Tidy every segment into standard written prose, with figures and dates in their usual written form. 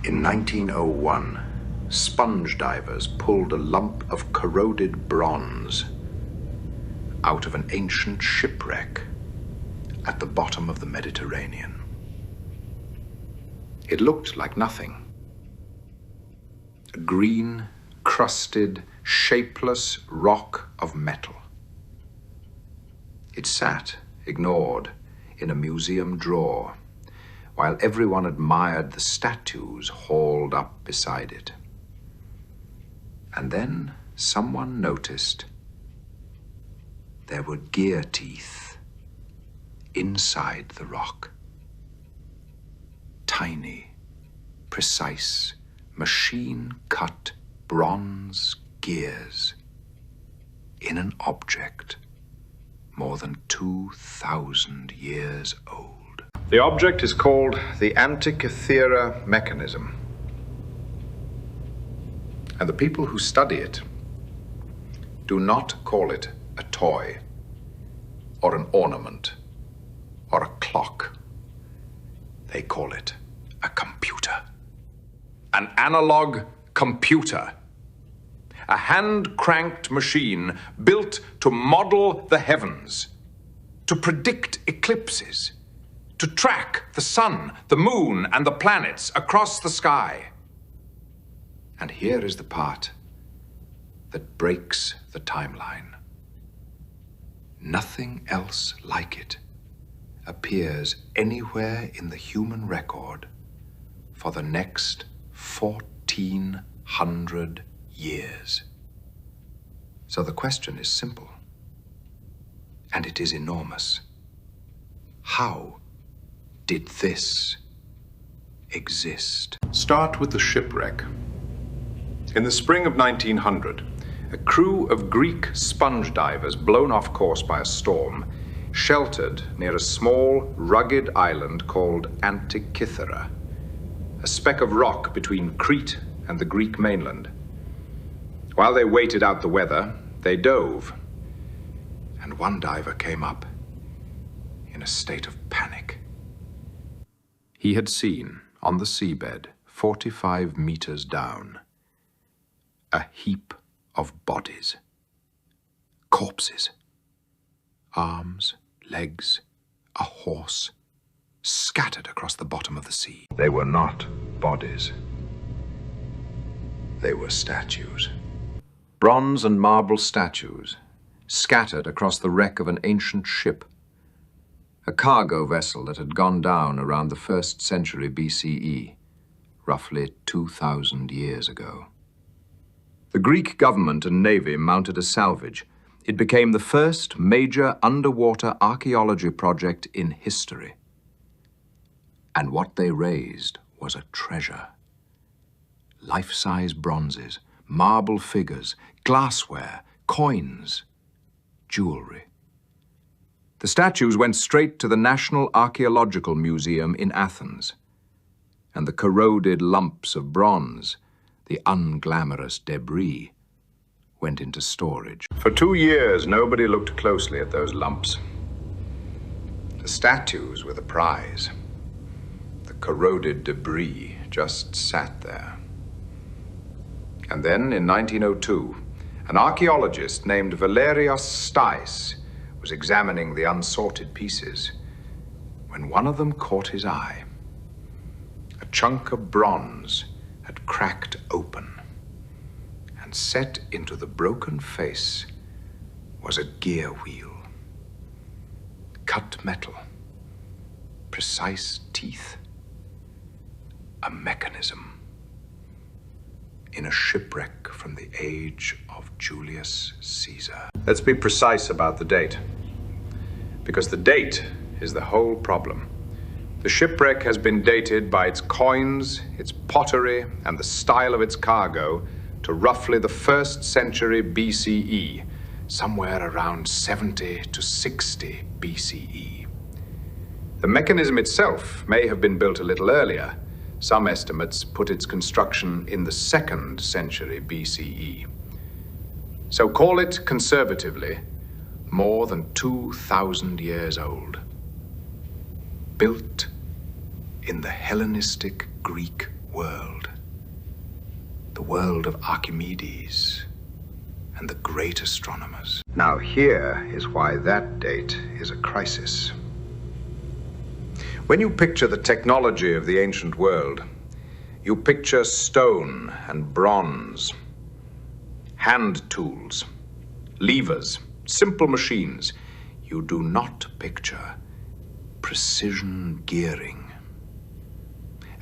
In 1901, sponge divers pulled a lump of corroded bronze out of an ancient shipwreck at the bottom of the Mediterranean. It looked like nothing. A green, crusted, shapeless rock of metal. It sat, ignored, in a museum drawer, while everyone admired the statues hauled up beside it. And then someone noticed there were gear teeth inside the rock. Tiny, precise, machine-cut bronze gears in an object more than 2,000 years old. The object is called the Antikythera mechanism. And the people who study it do not call it a toy or an ornament or a clock. They call it a computer. An analog computer. A hand-cranked machine built to model the heavens, to predict eclipses, to track the sun, the moon, and the planets across the sky. And here is the part that breaks the timeline. Nothing else like it appears anywhere in the human record for the next 1,400 years. So the question is simple, and it is enormous. How did this exist? Start with the shipwreck. In the spring of 1900, a crew of Greek sponge divers blown off course by a storm sheltered near a small, rugged island called Antikythera, a speck of rock between Crete and the Greek mainland. While they waited out the weather, they dove, and one diver came up in a state of panic. He had seen, on the seabed, 45 meters down, a heap of bodies, corpses, arms, legs, a horse, scattered across the bottom of the sea. They were not bodies. They were statues. Bronze and marble statues, scattered across the wreck of an ancient ship, a cargo vessel that had gone down around the 1st century BCE, roughly 2,000 years ago. The Greek government and navy mounted a salvage. It became the first major underwater archaeology project in history. And what they raised was a treasure. Life-size bronzes, marble figures, glassware, coins, jewelry. The statues went straight to the National Archaeological Museum in Athens, and the corroded lumps of bronze, the unglamorous debris, went into storage. For 2 years, nobody looked closely at those lumps. The statues were the prize. The corroded debris just sat there. And then, in 1902, an archaeologist named Valerios Stais was examining the unsorted pieces when one of them caught his eye. A chunk of bronze had cracked open, and set into the broken face was a gear wheel. Cut metal, precise teeth, a mechanism in a shipwreck from the age of Julius Caesar. Let's be precise about the date, because the date is the whole problem. The shipwreck has been dated by its coins, its pottery, and the style of its cargo to roughly the 1st century BCE, somewhere around 70 to 60 BCE. The mechanism itself may have been built a little earlier. Some estimates put its construction in the 2nd century BCE. So call it conservatively more than 2,000 years old. Built in the Hellenistic Greek world. The world of Archimedes and the great astronomers. Now here is why that date is a crisis. When you picture the technology of the ancient world, you picture stone and bronze, hand tools, levers, simple machines. You do not picture precision gearing.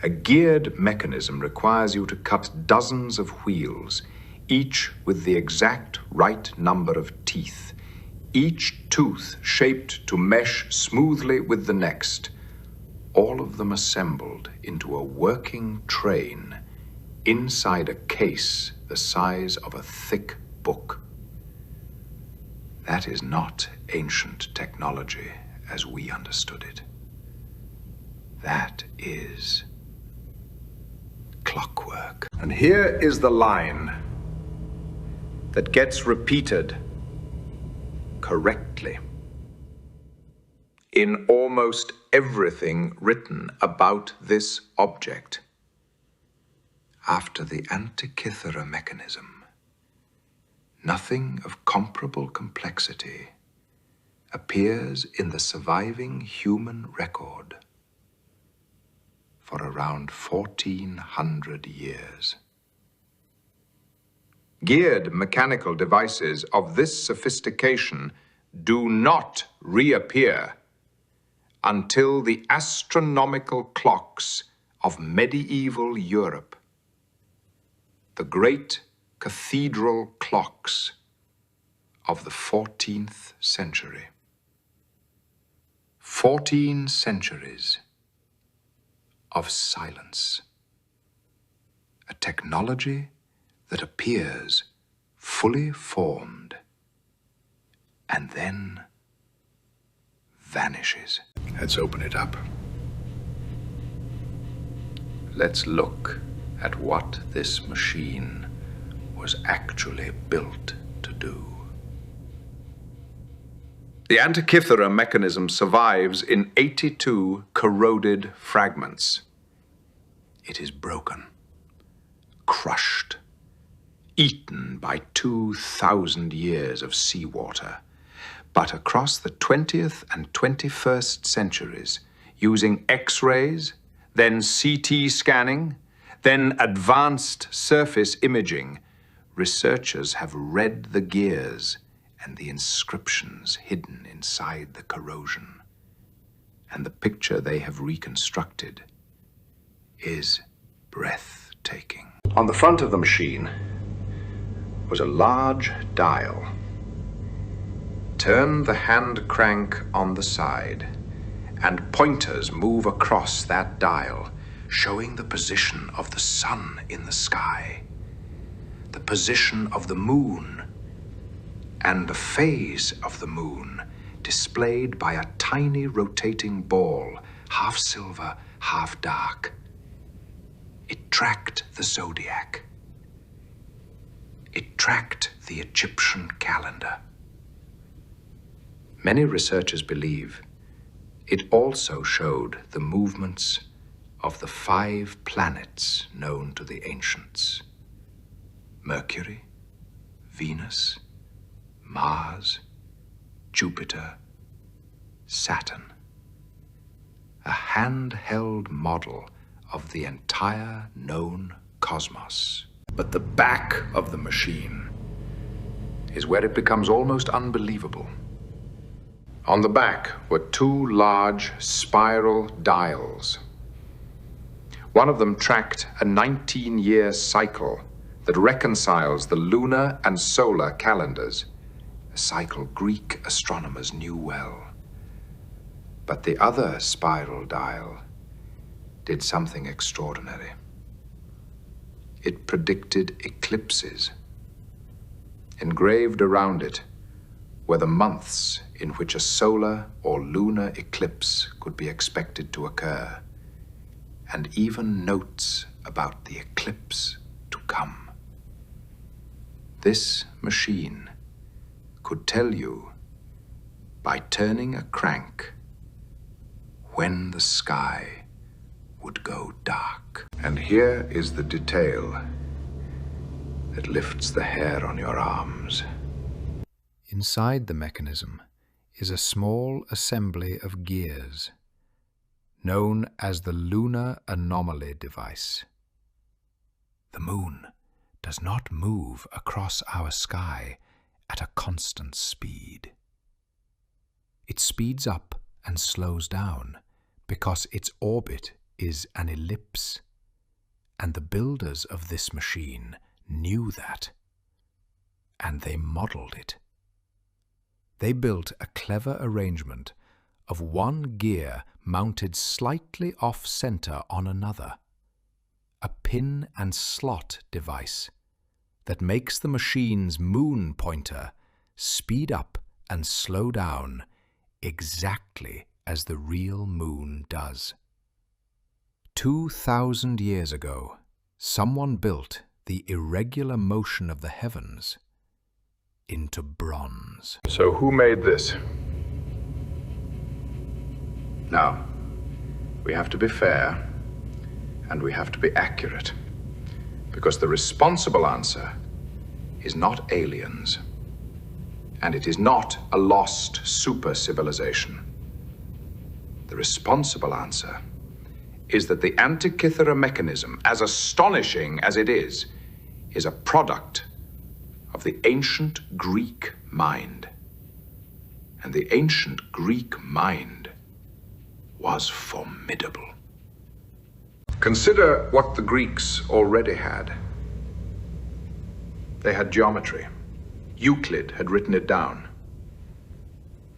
A geared mechanism requires you to cut dozens of wheels, each with the exact right number of teeth, each tooth shaped to mesh smoothly with the next, all of them assembled into a working train inside a case the size of a thick book. That is not ancient technology as we understood it. That is clockwork. And here is the line that gets repeated correctly in almost everything written about this object. After the Antikythera mechanism, nothing of comparable complexity appears in the surviving human record for around 1400 years. Geared mechanical devices of this sophistication do not reappear until the astronomical clocks of medieval Europe, the great cathedral clocks of the 14th century. 14 centuries of silence. A technology that appears fully formed and then vanishes. Let's open it up. Let's look at what this machine was actually built to do. The Antikythera mechanism survives in 82 corroded fragments. It is broken, crushed, eaten by 2,000 years of seawater. But across the 20th and 21st centuries, using X-rays, then CT scanning, then advanced surface imaging, researchers have read the gears and the inscriptions hidden inside the corrosion. And the picture they have reconstructed is breathtaking. On the front of the machine was a large dial. Turn the hand crank on the side, and pointers move across that dial, showing the position of the sun in the sky, the position of the moon, and the phase of the moon, displayed by a tiny rotating ball, half silver, half dark. It tracked the zodiac. It tracked the Egyptian calendar. Many researchers believe it also showed the movements of the 5 planets known to the ancients: Mercury, Venus, Mars, Jupiter, Saturn. A handheld model of the entire known cosmos. But the back of the machine is where it becomes almost unbelievable. On the back were 2 large spiral dials. One of them tracked a 19-year cycle that reconciles the lunar and solar calendars, a cycle Greek astronomers knew well. But the other spiral dial did something extraordinary. It predicted eclipses. Engraved around it were the months in which a solar or lunar eclipse could be expected to occur, and even notes about the eclipse to come. This machine could tell you, by turning a crank, when the sky would go dark. And here is the detail that lifts the hair on your arms. Inside the mechanism is a small assembly of gears, known as the lunar anomaly device. The moon does not move across our sky at a constant speed. It speeds up and slows down because its orbit is an ellipse, and the builders of this machine knew that, and they modeled it. They built a clever arrangement of one gear mounted slightly off-center on another, a pin and slot device that makes the machine's moon pointer speed up and slow down exactly as the real moon does. 2,000 years ago, someone built the irregular motion of the heavens into bronze. So who made this? Now, we have to be fair and we have to be accurate, because the responsible answer is not aliens, and it is not a lost super civilization. The responsible answer is that the Antikythera mechanism, as astonishing as it is a product of the ancient Greek mind. And the ancient Greek mind was formidable. Consider what the Greeks already had. They had geometry. Euclid had written it down.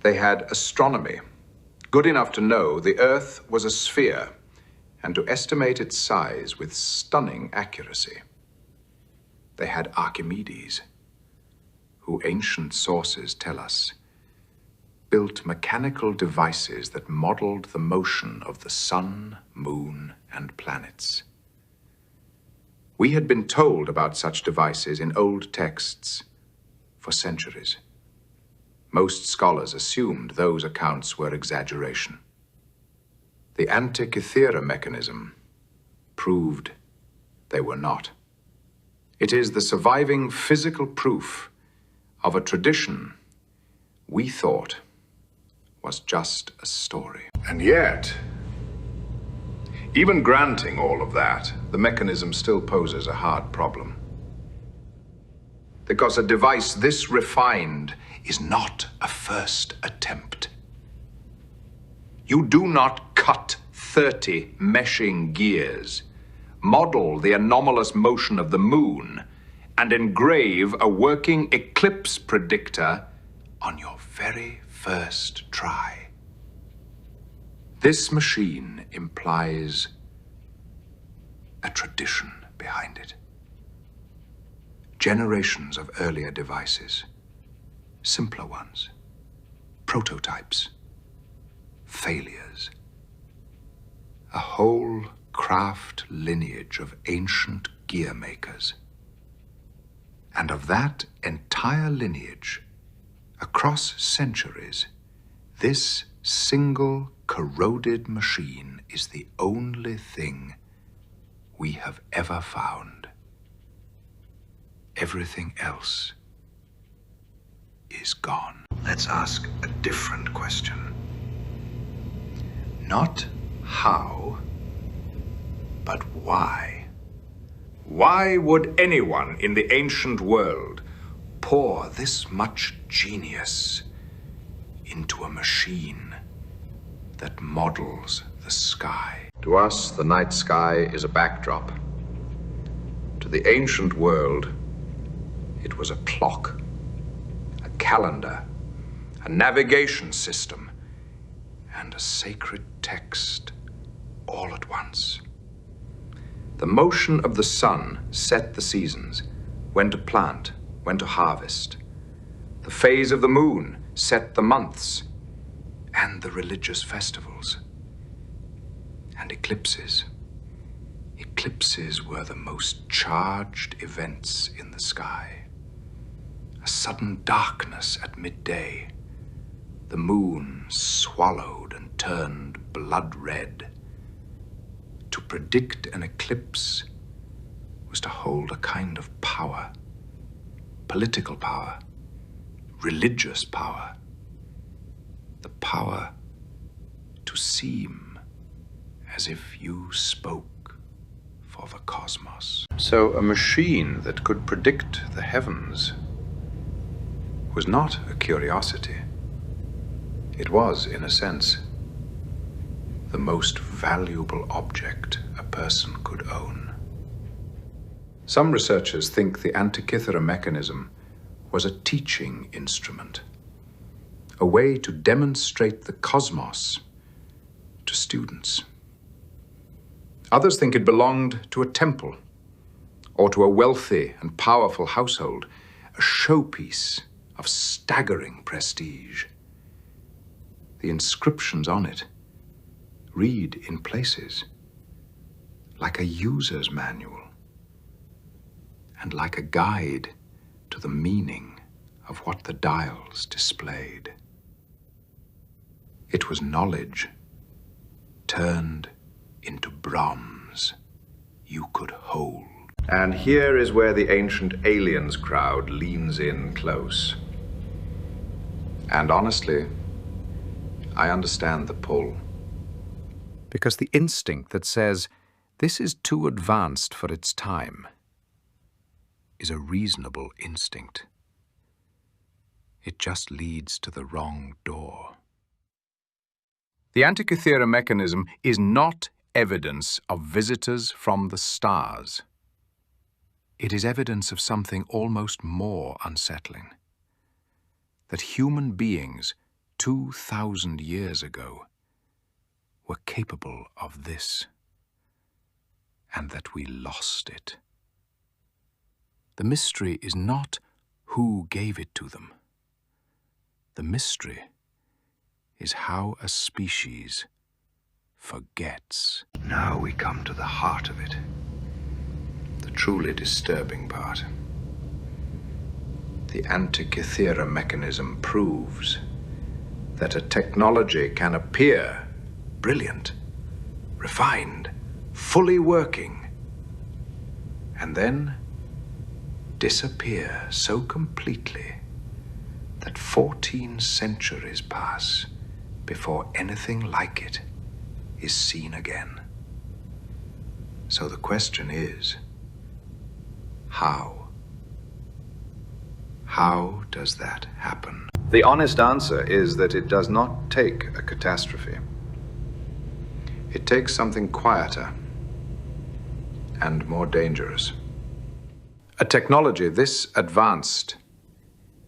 They had astronomy, good enough to know the Earth was a sphere and to estimate its size with stunning accuracy. They had Archimedes, who ancient sources tell us built mechanical devices that modeled the motion of the sun, moon, and planets. We had been told about such devices in old texts for centuries. Most scholars assumed those accounts were exaggeration. The Antikythera mechanism proved they were not. It is the surviving physical proof of a tradition we thought was just a story. And yet, even granting all of that, the mechanism still poses a hard problem. Because a device this refined is not a first attempt. You do not cut 30 meshing gears, model the anomalous motion of the moon, and engrave a working eclipse predictor on your very first try. This machine implies a tradition behind it. Generations of earlier devices, simpler ones, prototypes, failures. A whole craft lineage of ancient gear makers. And of that entire lineage, across centuries, this single corroded machine is the only thing we have ever found. Everything else is gone. Let's ask a different question. Not how, but why? Why would anyone in the ancient world pour this much genius into a machine that models the sky? To us, the night sky is a backdrop. To the ancient world, it was a clock, a calendar, a navigation system, and a sacred text all at once. The motion of the sun set the seasons, when to plant, when to harvest. The phase of the moon set the months and the religious festivals. And eclipses. Eclipses were the most charged events in the sky. A sudden darkness at midday. The moon swallowed and turned blood red. To predict an eclipse was to hold a kind of power, political power, religious power, the power to seem as if you spoke for the cosmos. So a machine that could predict the heavens was not a curiosity. It was, in a sense, the most valuable object a person could own. Some researchers think the Antikythera mechanism was a teaching instrument, a way to demonstrate the cosmos to students. Others think it belonged to a temple or to a wealthy and powerful household, a showpiece of staggering prestige. The inscriptions on it read in places like a user's manual and like a guide to the meaning of what the dials displayed. It was knowledge turned into bronze you could hold. And here is where the ancient aliens crowd leans in close. And honestly, I understand the pull. Because the instinct that says, this is too advanced for its time, is a reasonable instinct. It just leads to the wrong door. The Antikythera mechanism is not evidence of visitors from the stars. It is evidence of something almost more unsettling. That human beings 2,000 years ago were capable of this, and that we lost it. The mystery is not who gave it to them. The mystery is how a species forgets. Now we come to the heart of it, the truly disturbing part. The Antikythera mechanism proves that a technology can appear brilliant, refined, fully working, and then disappear so completely that 14 centuries pass before anything like it is seen again. So the question is, how? How does that happen? The honest answer is that it does not take a catastrophe. It takes something quieter and more dangerous. A technology this advanced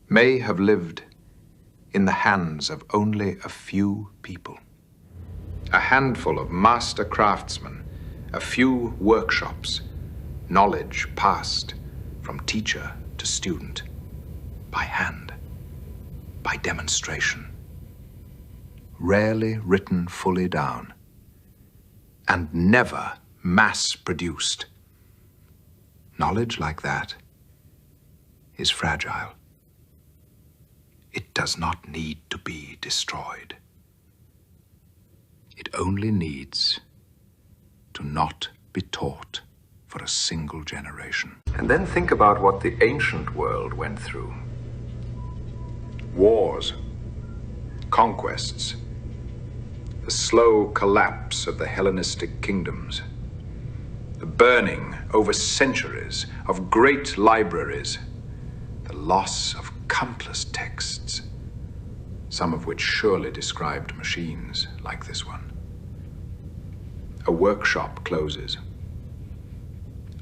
may have lived in the hands of only a few people. A handful of master craftsmen, a few workshops, knowledge passed from teacher to student, by hand, by demonstration, rarely written fully down, and never mass-produced. Knowledge like that is fragile. It does not need to be destroyed. It only needs to not be taught for a single generation. And then think about what the ancient world went through. Wars, conquests, the slow collapse of the Hellenistic kingdoms, the burning over centuries of great libraries, the loss of countless texts, some of which surely described machines like this one. A workshop closes.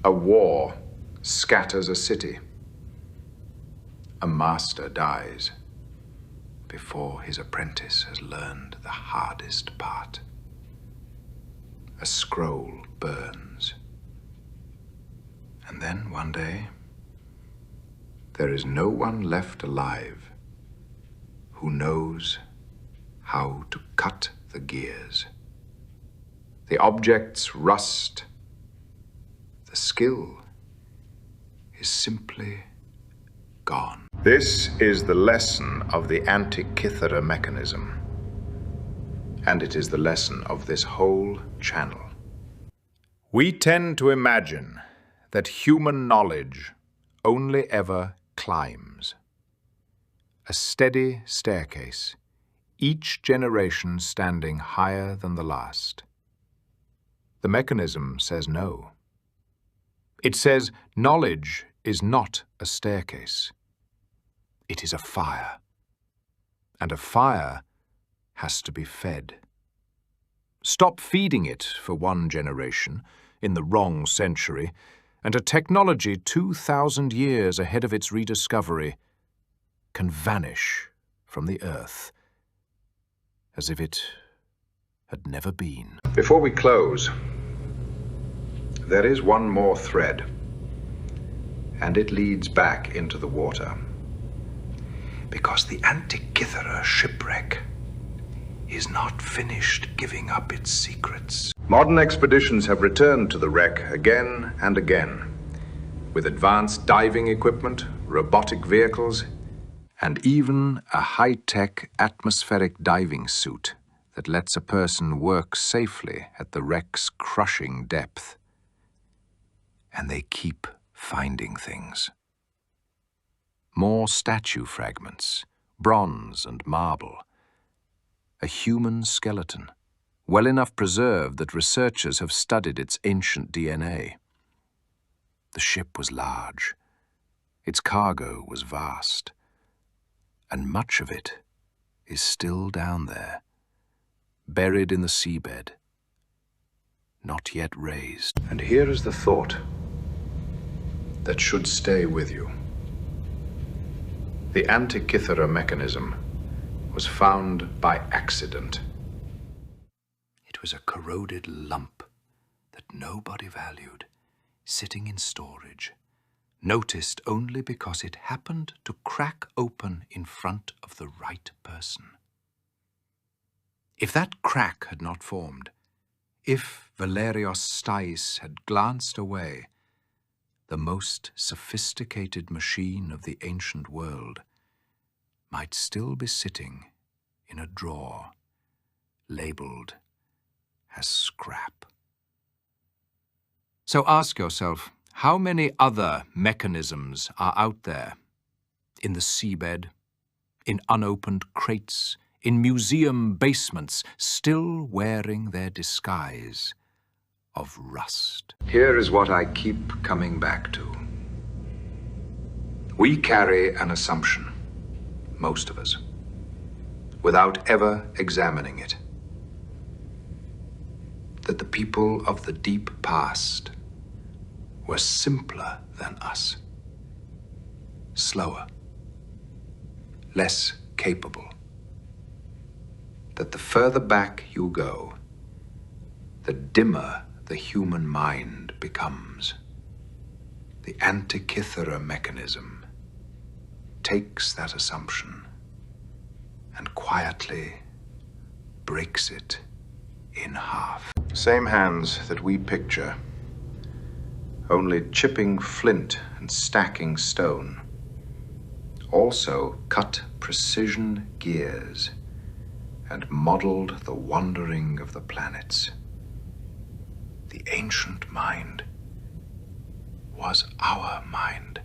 A war scatters a city. A master dies before his apprentice has learned the hardest part. A scroll burns. And then one day, there is no one left alive who knows how to cut the gears. The objects rust. The skill is simply gone. This is the lesson of the Antikythera mechanism. And it is the lesson of this whole channel. We tend to imagine that human knowledge only ever climbs. A steady staircase, each generation standing higher than the last. The mechanism says no. It says knowledge is not a staircase. It is a fire. And a fire has to be fed. Stop feeding it for one generation, in the wrong century, and a technology 2,000 years ahead of its rediscovery can vanish from the earth as if it had never been. Before we close, there is one more thread, and it leads back into the water. Because the Antikythera shipwreck is not finished giving up its secrets. Modern expeditions have returned to the wreck again and again, with advanced diving equipment, robotic vehicles, and even a high-tech atmospheric diving suit that lets a person work safely at the wreck's crushing depth. And they keep finding things. More statue fragments, bronze and marble. A human skeleton, well enough preserved that researchers have studied its ancient DNA. The ship was large. Its cargo was vast. And much of it is still down there, buried in the seabed, not yet raised. And here is the thought that should stay with you. The Antikythera mechanism was found by accident. It was a corroded lump that nobody valued, sitting in storage, noticed only because it happened to crack open in front of the right person. If that crack had not formed, if Valerios Stais had glanced away, the most sophisticated machine of the ancient world might still be sitting in a drawer, labeled as scrap. So ask yourself, how many other mechanisms are out there? In the seabed, in unopened crates, in museum basements, still wearing their disguise of rust. Here is what I keep coming back to. We carry an assumption, most of us, without ever examining it, that the people of the deep past were simpler than us, slower, less capable, that the further back you go, the dimmer the human mind becomes. The Antikythera mechanism takes that assumption and quietly breaks it in half. Same hands that we picture, only chipping flint and stacking stone, also cut precision gears and modeled the wandering of the planets. The ancient mind was our mind.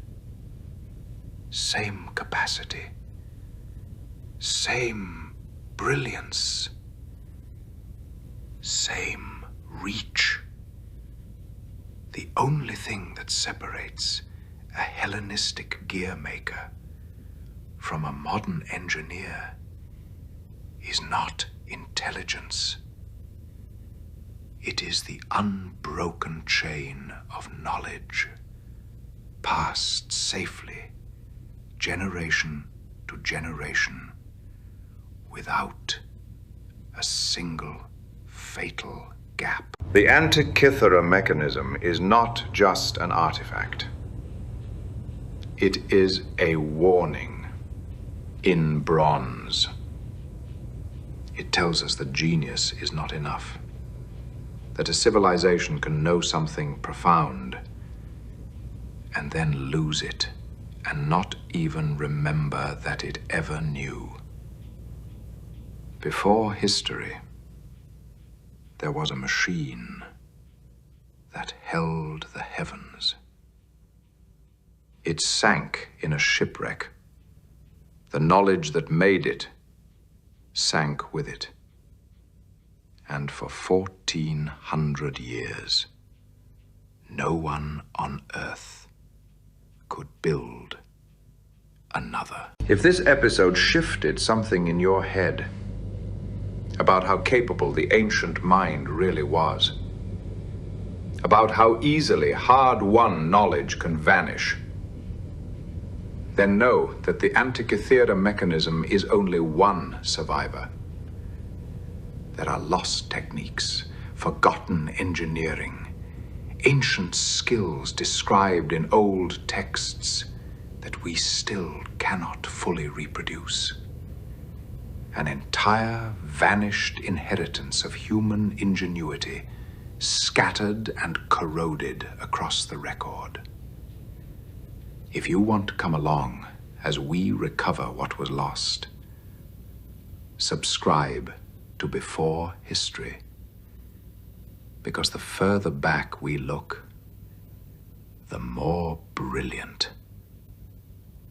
Same capacity, same brilliance, same reach. The only thing that separates a Hellenistic gear maker from a modern engineer is not intelligence. It is the unbroken chain of knowledge, passed safely, generation to generation, without a single fatal gap. The Antikythera mechanism is not just an artifact. It is a warning in bronze. It tells us that genius is not enough, that a civilization can know something profound and then lose it and not even remember that it ever knew. Before history, there was a machine that held the heavens. It sank in a shipwreck. The knowledge that made it sank with it. And for 1400 years, no one on Earth could build another. If this episode shifted something in your head about how capable the ancient mind really was, about how easily hard-won knowledge can vanish, then know that the Antikythera mechanism is only one survivor. There are lost techniques, forgotten engineering, ancient skills described in old texts that we still cannot fully reproduce. An entire vanished inheritance of human ingenuity, scattered and corroded across the record. If you want to come along as we recover what was lost, subscribe to Before History, because the further back we look, the more brilliant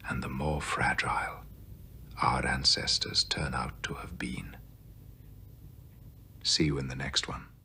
and the more fragile our ancestors turn out to have been. See you in the next one.